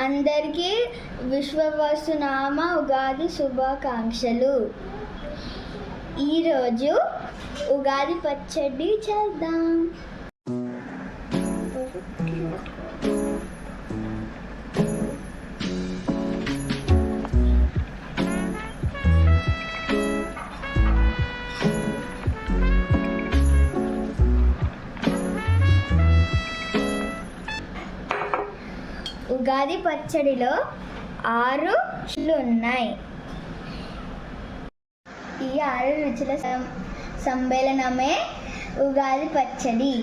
అందరికీ విశ్వవసునామ ఉగాది శుభాకాంక్షలు. ఈరోజు ఉగాది పచ్చడి చేద్దాం. ఉగాది పచ్చడిలో 6 రుచులు ఉన్నాయి. ఈ 6 రుచుల సమ్మేళనమే ఉగాది పచ్చడి.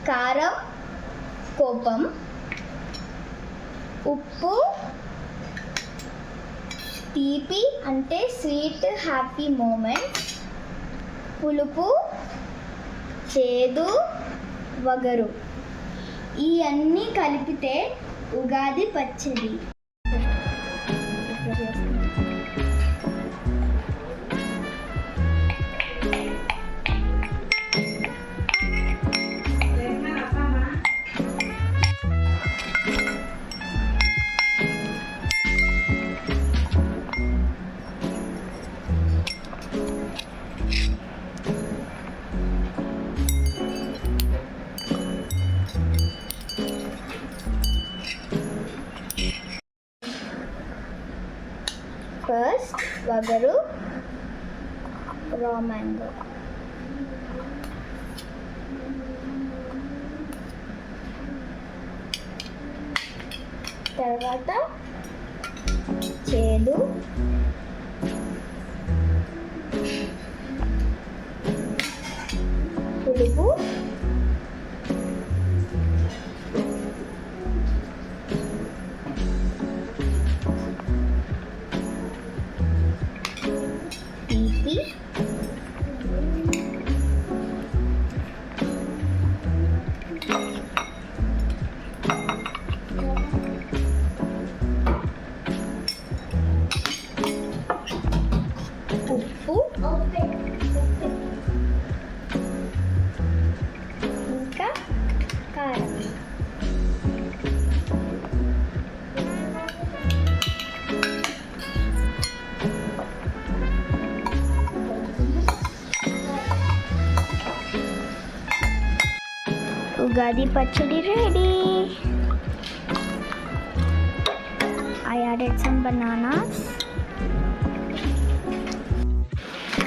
కారం, కోపం, ఉప్పు, తీపి అంటే స్వీట్ హ్యాపీ మూమెంట్, పులుపు, చేదు, వగరు. ఈ అన్నీ కలిపితే ఉగాది పచ్చడి. ఫస్ట్ వగరు, రా మ్యాంగో. తర్వాత చేదు, పులుపు, తీపి, ఉప్పు, ఇంకా కారం. ఉగాది పచ్చడి ready. I added some bananas,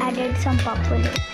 added some papulu.